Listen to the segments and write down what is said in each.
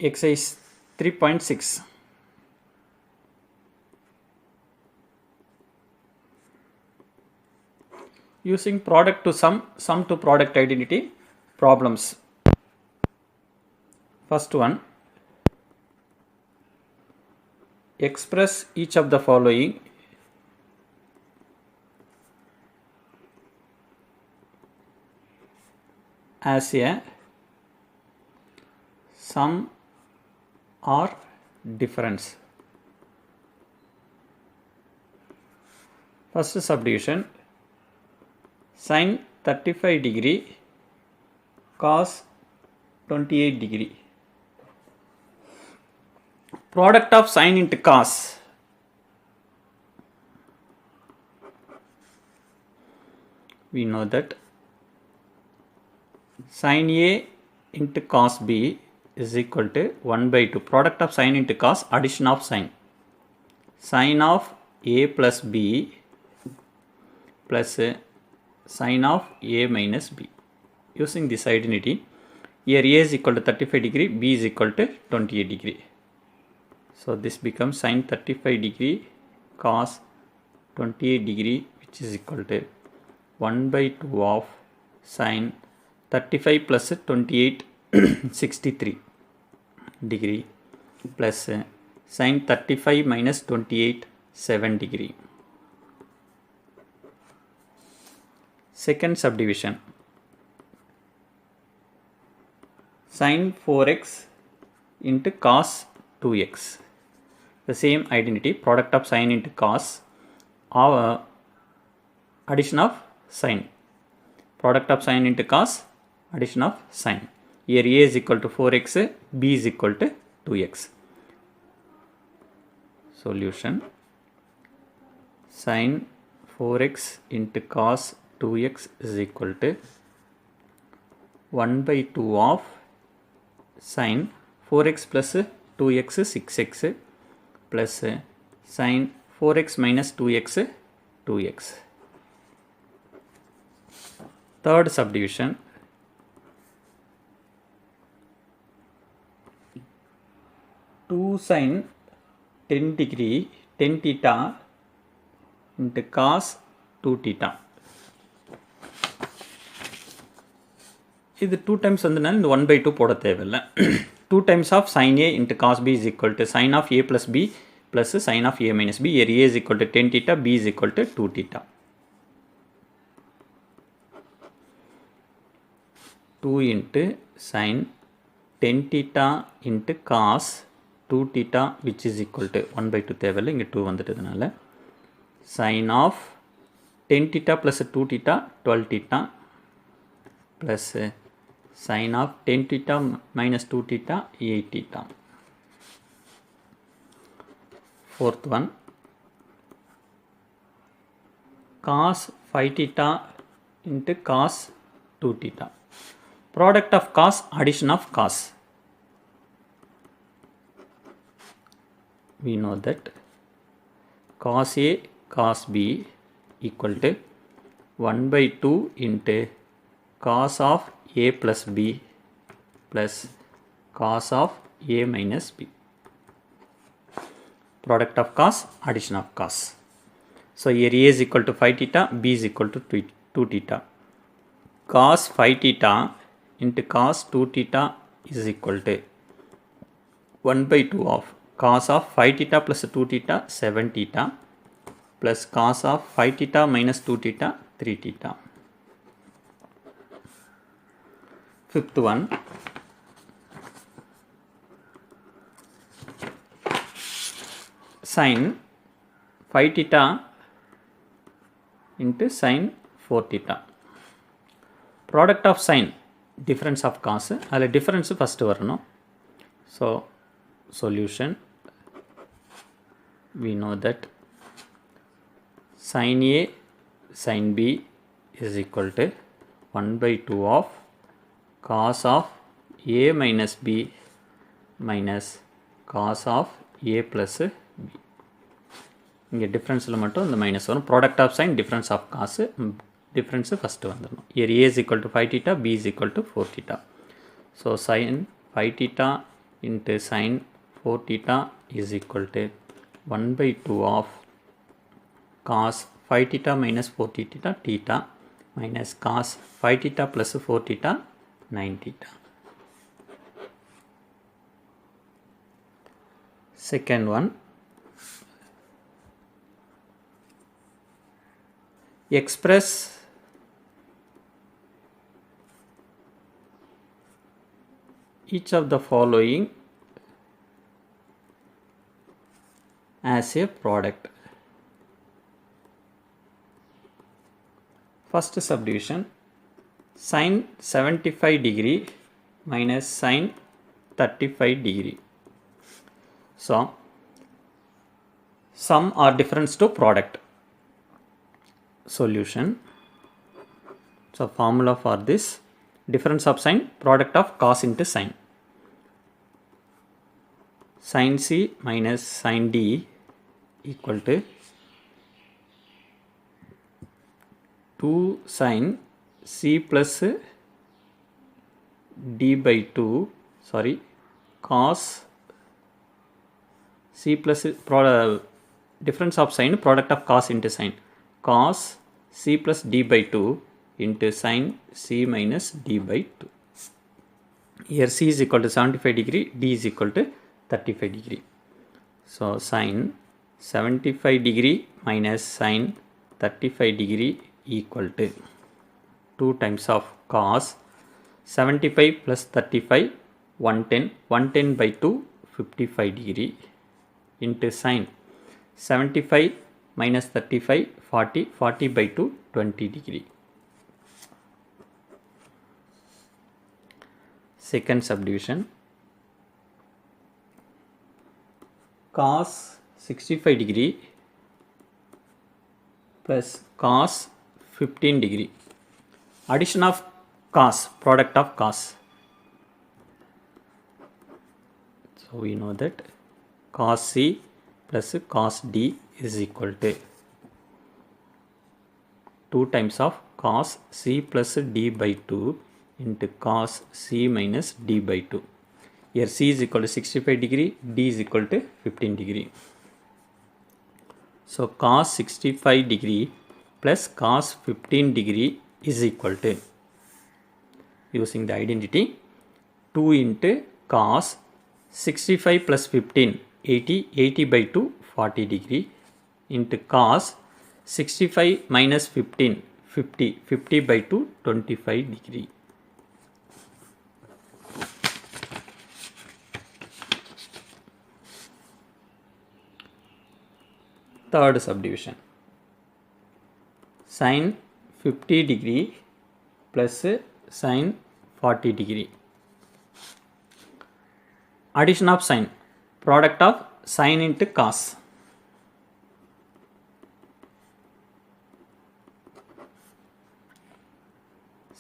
Exercise 3.6. Using product to sum to product identity problems. First one, express each of the following as a sum or difference. First subdivision, sin 35 degree cos 28 degree. Product of sin into cos. We know that sin A into cos B is equal to 1 by 2. Product of sin into cos, addition of sin. Sin of A plus B plus sin of A minus B. Using this identity, here A is equal to 35 degree, B is equal to 28 degree. So this becomes sin 35 degree cos 28 degree, which is equal to 1 by 2 of sin 35 plus 28 63 degree plus sin 35 minus 28 7 degree. Second subdivision, sin 4x into cos 2x. The same identity, product of sin into cos, addition of sin. Product of sin into cos, addition of sin. Here A is equal to 4x, B is equal to 2x. Solution, sin 4x into cos 2x is equal to 1 by 2 of sin 4x plus 2x 6x plus sin 4x minus 2x 2x. Third subdivision, two sin 10 degree 10 theta into cos 2 theta. இது 2 times வந்தனால இந்த 1 by 2 போட தேவையில்லை. 2 times of sin A into cos B is equal to sin of A plus B plus sin of A minus B. Here A is equal to 10 theta, B is equal to 2 theta. 2 into sin 10 theta into cos 2 theta, which is equal to 1 by 2 தேவையில்லை, இங்கே 2 வந்துட்டதுனால sin of 10 theta plus 2 theta 12 theta plus sin of 10 theta minus 2 theta 8 theta. Fourth one, cos 5 theta into cos 2 theta. Product of cos, addition of cos. We know that cos A cos B equal to 1 by 2 into cos of A plus B plus cos of A minus B. Product of cos, addition of cos. So here A is equal to 5 theta, B is equal to 2 theta. Cos 5 theta into cos 2 theta is equal to 1 by 2 of cos of 5 theta plus 2 theta 7 theta plus cos of 5 theta minus 2 theta 3 theta. Fifth one, sin 5 theta into sin 4 theta. Product of sin, difference of cos, அதில் difference first வரணும். So solution, we know that sin A sin B is equal to 1 by 2 of cos of A minus B minus cos of A plus B. இங்கே டிஃப்ரென்ஸில் மட்டும் இந்த minus வரும். Product of sine, difference of cos, difference first வந்துடணும். Here A is equal to 5 theta, B is equal to 4 theta. So sin 5 theta into sin 4 theta is equal to 1 by 2 of cos 5 theta minus 4 theta theta minus cos 5 theta plus 4 theta 9 theta. Second one, express each of the following as a product. First subdivision, sin 75 degree minus sin 35 degree. So sum or difference to product. Solution. So formula for this, difference of sin, product of cos into sin. Sin C minus sin D equal to 2 sin C plus D by 2, sorry, cos C plus difference of sin, product of cos into sin, cos C plus D by 2 into sin C minus D by 2. Here C is equal to 75 degree, D is equal to 35 degree. So sin 75 degree minus sin 35 degree equal to 2 times of cos 75 plus 35 110, 110 by 2 55 degree into sin 75 minus 35 40, 40 by 2 20 degree. Second subdivision, cos 65 degree plus cos 15 degree. Addition of cos, product of cos. So we know that cos C plus cos D is equal to 2 times of cos C plus D by 2 into cos C minus D by 2. Here C is equal to 65 degree, D is equal to 15 degree. So cos 65 degree plus cos 15 degree is equal to, using the identity, 2 into cos 65 plus 15, 80, 80 by 2 40 degree into cos 65 minus 15, 50, 50 by 2 25 degree. Third subdivision, sin 50 degree plus sin 40 degree. Addition of sin, product of sin into cos.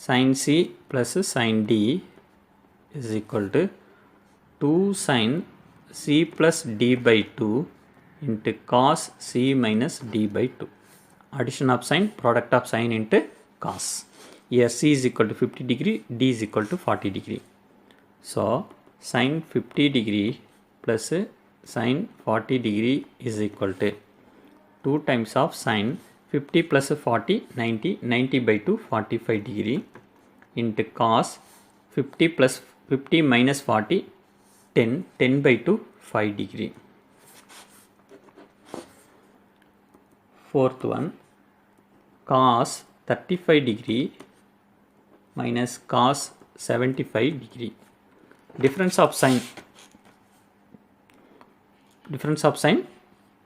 Sin C plus sin D is equal to 2 sin C plus D by 2 into cos C minus D by 2. Addition of sin, product of sin into cos. Here C is equal to 50 degree, D is equal to 40 degree. So sin 50 degree plus sin 40 degree is equal to 2 times of sin 50 plus 40, 90, 90 by 2 45 degree into cos 50 plus 50 minus 40, 10, 10 by 2 5 degree. Fourth one, cos 35 degree minus cos 75 degree. Difference of sign,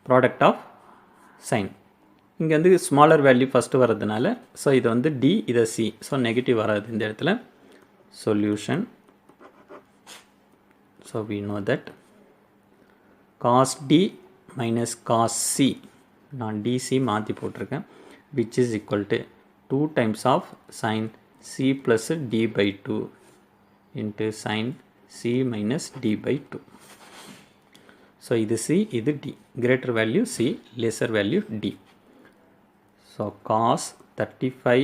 product of sign. இங்கே வந்து smaller value first வரதுனால so இது வந்து D, இதை C, so negative வராது இந்த இடத்துல. Solution, so we know that cos D minus cos C, நான் டிசி மாற்றி போட்டிருக்கேன், which is equal to 2 times of sine C plus D by 2 into sine C minus D by 2. So இது C, இது D, greater value C, lesser value D. So cos 35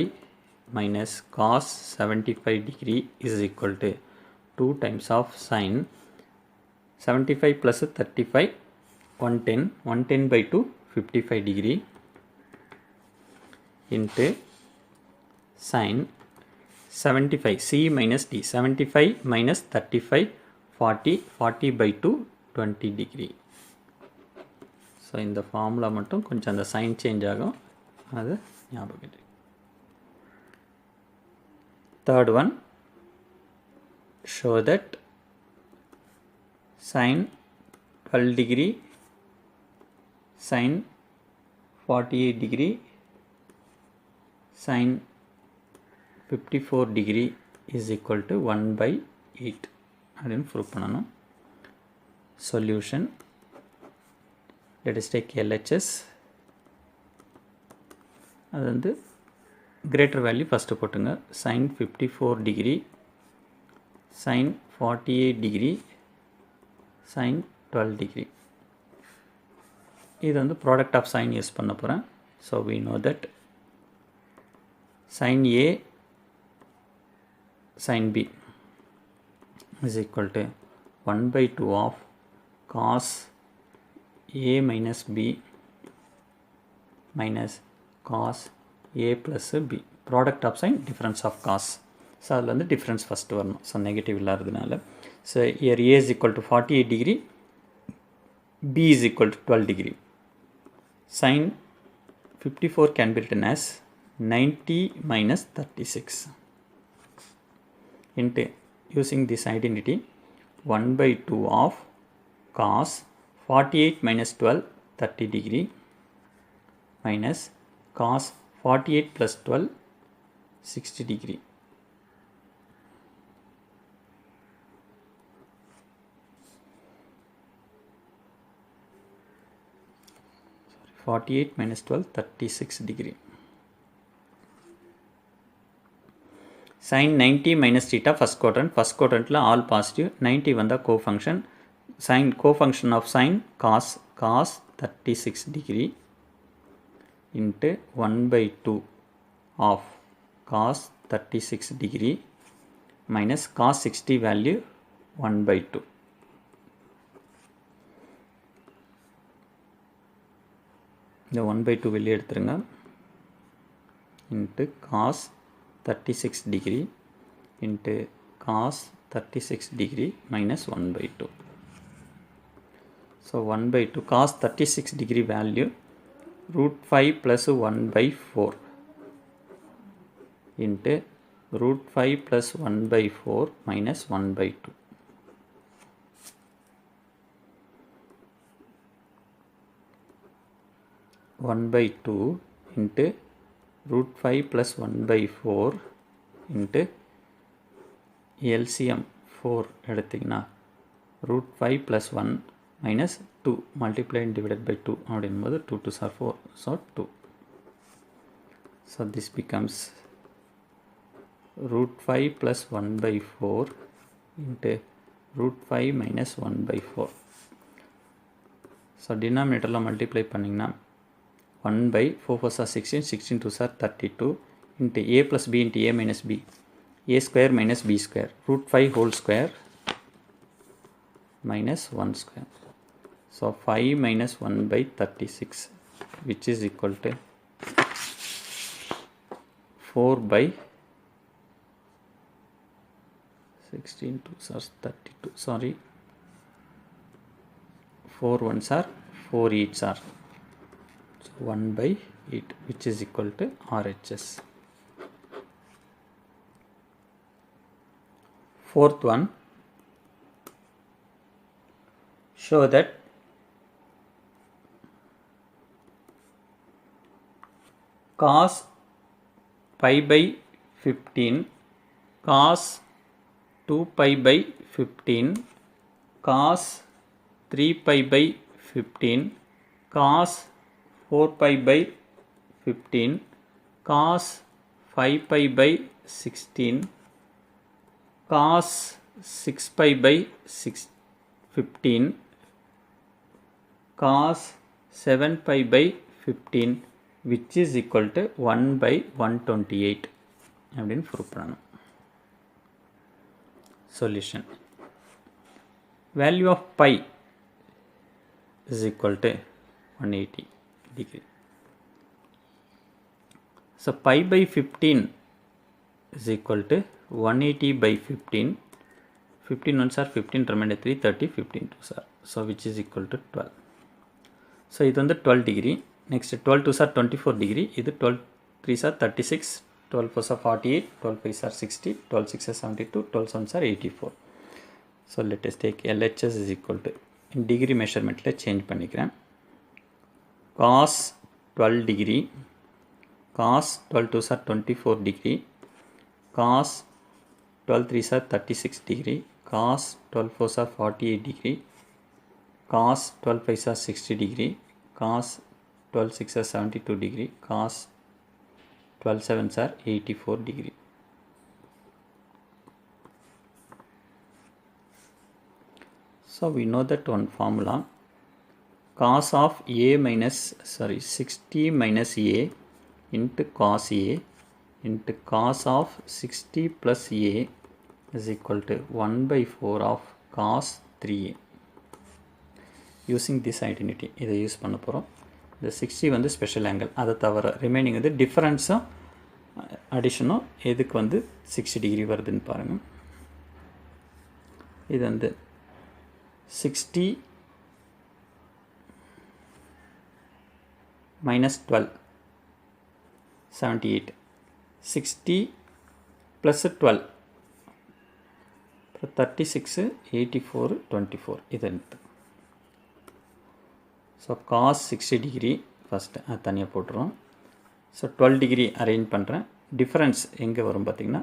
minus cos 75 degree is equal to 2 times of sin 75 plus 35 110 110 by 2 55 degree into sin 75 C minus D 75 minus 35 40 40 by 2 20 degree. So இந்த formula மட்டும் கொஞ்சம் அந்த sign change ஆகும், அது ஞாபகம். Third one, show that sin 12 degree sin 48 degree sin 54 degree is equal to 1 by 8 அப்படின்னு prove பண்ணணும். Solution, let us take LHS. அது வந்து greater value ஃபஸ்ட்டு போட்டுங்க. sin 54 degree sin 48 degree sin 12 degree. இது வந்து ப்ராடக்ட் ஆஃப் சைன் யூஸ் பண்ண போகிறேன். So we know that sin A sin B is equal to 1 by 2 of cos A minus B minus cos A plus B. Product of sine difference of cos. So அதில் வந்து difference first வரணும். So negative இல்லாததுனால. So here A is equal to 48 degree, B is equal to 12 degree. Sin 54 can be written as 90 minus 36 into, using this identity, 1 by 2 of cos 48 minus 12 30 degree minus cos 48 plus 12 60 degree. 48 minus 12 36 degree. Sin 90 minus theta first quadrant la all positive, 90 vanda co-function, sin co-function of sin cos 36 degree into 1 by 2 of cos 36 degree minus cos 60 value 1 by 2. இந்த 1 by 2 வெளியே எடுத்துருங்க. into cos 36 degree into cos 36 degree minus 1 by 2. So 1 by 2 cos 36 degree value root 5 plus 1 by 4 into root 5 plus 1 by 4 minus 1 by 2. One by 2 into root 5 plus 1 by 4 into LCM 4 எடுத்திங்கன்னா root 5 plus 1 minus 2 multiplied and divided by 2 அப்படின்போது 2 2s are 4, so 2. So this becomes root 5 plus 1 by 4 into root 5 minus 1 by 4. So denominator la multiply பண்ணிங்கன்னா 1 by 4 4s are 16, 16 2s are 32 into a plus b into a minus b, a square minus b square, root 5 whole square minus 1 square. So 5 minus 1 by 36 which is equal to 4 by 16 2s are 32, sorry 4 1s are 4 8s are 1 by 8 which is equal to RHS. Fourth one, show that cos pi by 15 cos 2 pi by 15 cos 3 pi by 15 cos 4 pi by 15 cos 5 pi by 16 cos 6 pi by 15 cos 7 pi by 15 which is equal to 1 by 128 அப்படின்னு prove பண்ணணும். Solution, value of pi is equal to 180 degree. So pi by 15 is equal to 180 by 15. 15 ones are 15 remainder 3, 30, 15 2s are. So which is equal to 12. So இது வந்து 12 degree. Next 12 2s are 24 degree. இது 12 3s are 36. 12 4s are 48. 12 5s are 60. 12 6s are 72. 12 7s are 84. So let us take LHS is equal to in degree measurement change பண்ணிக்கிறேன். Cos 12 degree. Cos 12 2s are 24 degree. Cos 12 3s are 36 degree. Cos 12 4s are 48 degree. Cos 12 5s are 60 degree. Cos 12 6s are 72 degree. Cos 12 7s are 84 degree. So we know that one formula, cos of a minus 60 minus a into cos a into cos of 60 plus a is equal to 1 by 4 of cos 3a. Using this identity இதை use பண்ண போகிறோம். இந்த 60 வந்து special angle, அதை தவிர remaining வந்து டிஃப்ரென்ஸும் அடிஷனும் எதுக்கு வந்து 60 டிகிரி வருதுன்னு பாருங்கள். இது வந்து 60 minus 12 78. 60 plus 12 36 84 24 இது. ஸோ காஸ் 60 டிகிரி ஃபஸ்ட்டு அது தனியாக போட்டுருவோம். ஸோ 12 டிகிரி அரேஞ்ச் பண்ணுறேன். டிஃப்ரென்ஸ் எங்கே வரும் பார்த்திங்கன்னா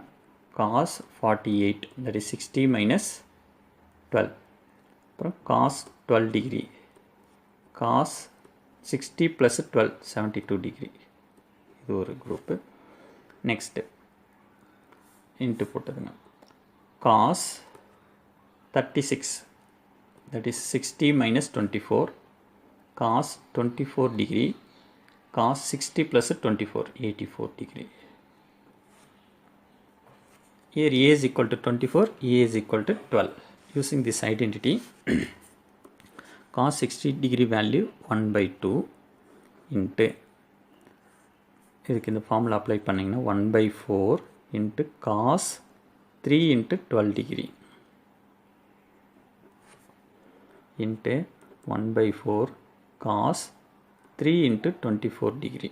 காஸ் 48, தட் இஸ் 60 மைனஸ் 12. அப்புறம் cos 12 degree, cos 60 plus 12 72 degree, இது ஒரு குரூப்பு. நெக்ஸ்ட்டு இன்ட்டு போட்டதுங்க cos 36, that is 60 minus 24, cos 24 degree, cos 60 plus 24 84 degree. Here a is equal to 24, a is equal to 12. Using this identity, cos 60 degree value 1 by 2 into இதுக்கு இந்த formula apply பண்ணிங்கன்னா 1 by 4 into cos 3 into 12 degree into 1 by 4 cos 3 into 24 degree.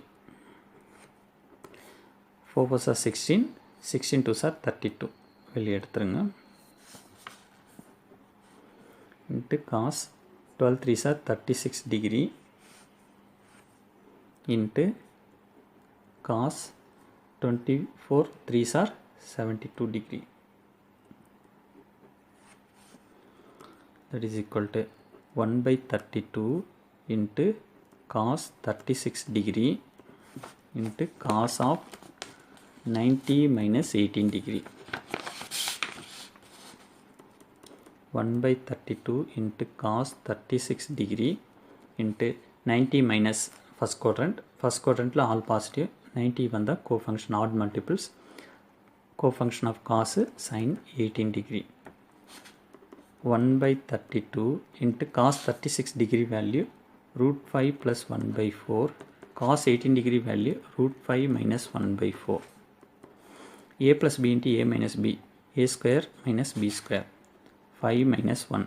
4 4s are 16, 16 2s are 32 வெளியே எடுத்துருங்க. into cos 12 3s are 36 degree into cos 24 3s are 72 degree. That is equal to 1 by 32 into cos 36 degree into cos of 90 minus 18 degree. 1 by 32 into cos 36 degree into 90 minus first quadrant la all positive, 90 vanda cofunction odd multiples, cofunction of cos sin 18 degree. 1 by 32 into cos 36 degree value root 5 plus 1 by 4, cos 18 degree value root 5 minus 1 by 4. A plus b into a minus b, a square minus b square, 5 minus 1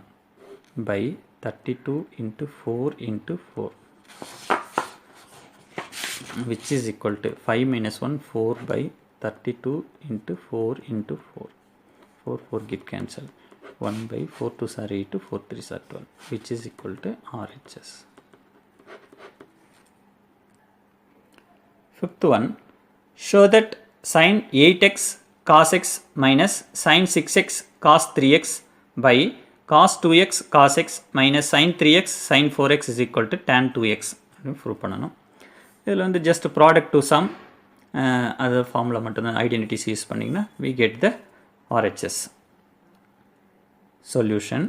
by 32 into 4 into 4, which is equal to 5 minus 1 4 by 32 into 4 into 4. 4 4 get cancelled. 1 by 4 2s are 8, 4 3s are 12, which is equal to RHS. Fifth one, show that sin 8x cos x minus sin 6x cos 3x by cos 2x cos x minus sin 3x sin 4x is equal to tan 2x prove பண்ணணும். இதில் வந்து just product to some அது formula மட்டும்தான் identities use பண்ணிங்கன்னா we get the RHS. Solution,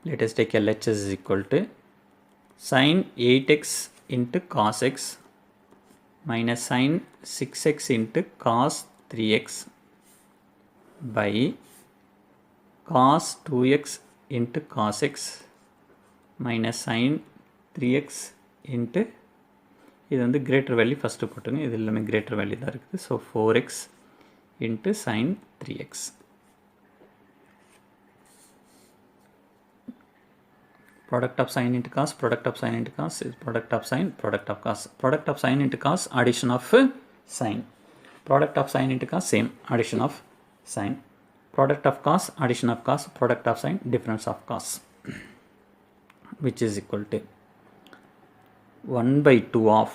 let us take LHS is equal to sin 8x into cos x minus sin 6x into cos 3x by cos 2x into cos x minus sin 3x into இது வந்து greater value first போட்டுங்க இது எல்லாமே greater value தான் இருக்குது so 4x into sin 3x product of sin into cos is product of sin product of cos into cos addition of sin product of sin into cos same addition of sin product of cos addition of cos product of sin difference of cos which is equal to 1 by 2 of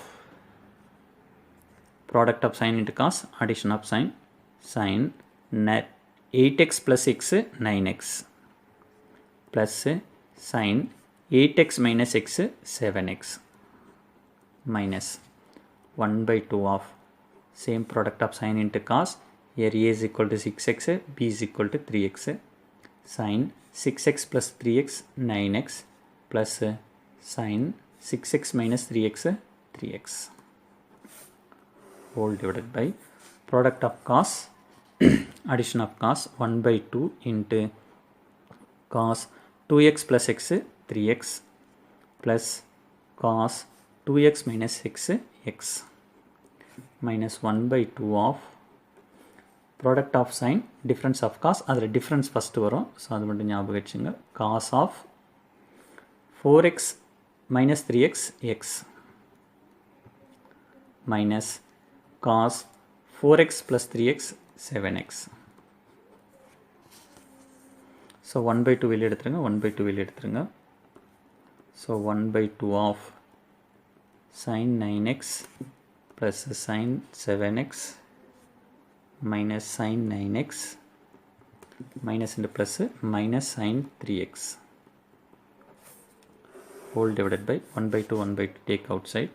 product of sin into cos addition of sin net 8x plus x 9x plus sin 8x minus x 7x minus 1 by 2 of same product of sin into cos here a is equal to 6x b is equal to 3x sin 6x plus 3x 9x plus sin 6x minus 3x 3x whole divided by product of cos addition of cos 1 by 2 into cos 2x plus x 3x plus cos 2x minus 6x minus 1 by 2 of product of sin difference of cos அதில் difference first வரும் so அது மட்டும் ஞாபகம் வச்சுங்க cos of 4x minus 3x x minus cos 4x plus 3x 7x so 1 by 2 வெளியே எடுத்துருங்க 1 by 2 வெளியே எடுத்துருங்க so 1 by 2 of sin 9x plus sin 7x minus sin 9x minus into plus minus sin 3x whole divided by 1 by 2 take outside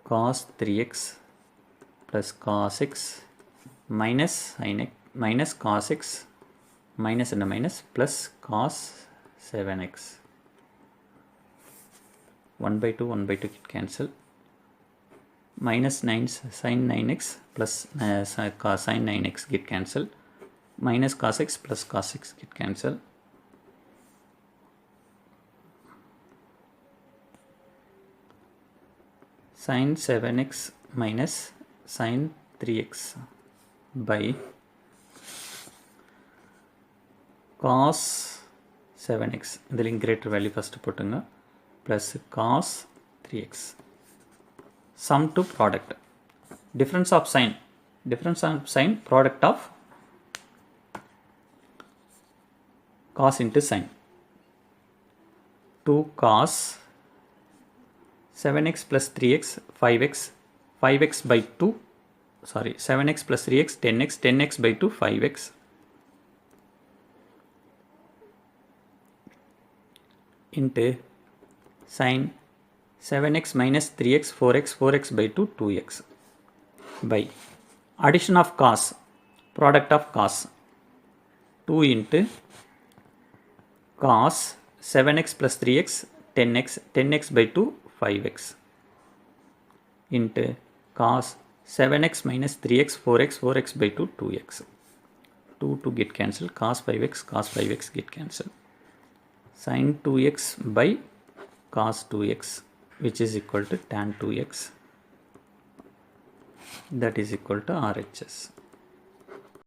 cos 3x plus cos x minus sin x minus cos x minus and a minus plus cos 7x 1 by 2 get cancel minus 9 sin 9x plus sin 9x get cancel minus cos x plus cos x get cancel sin 7x minus sin 3x by cos 7x இதில் greater value first போட்டுங்க plus cos 3x sum to product difference of sign product of cos into sin 2 cos 7x plus 3x 5x by 2 sorry 7x plus 3x 10x by 2 5x into sin 7x minus 3x 4x by 2 2x by addition of cos product of cos 2 into cos 7x plus 3x 10x by 2 5x into cos 7x minus 3x 4x by 2 2x 2 get cancelled cos 5x get cancelled sin 2x by cos 2x which is equal to tan 2x that is equal to RHS.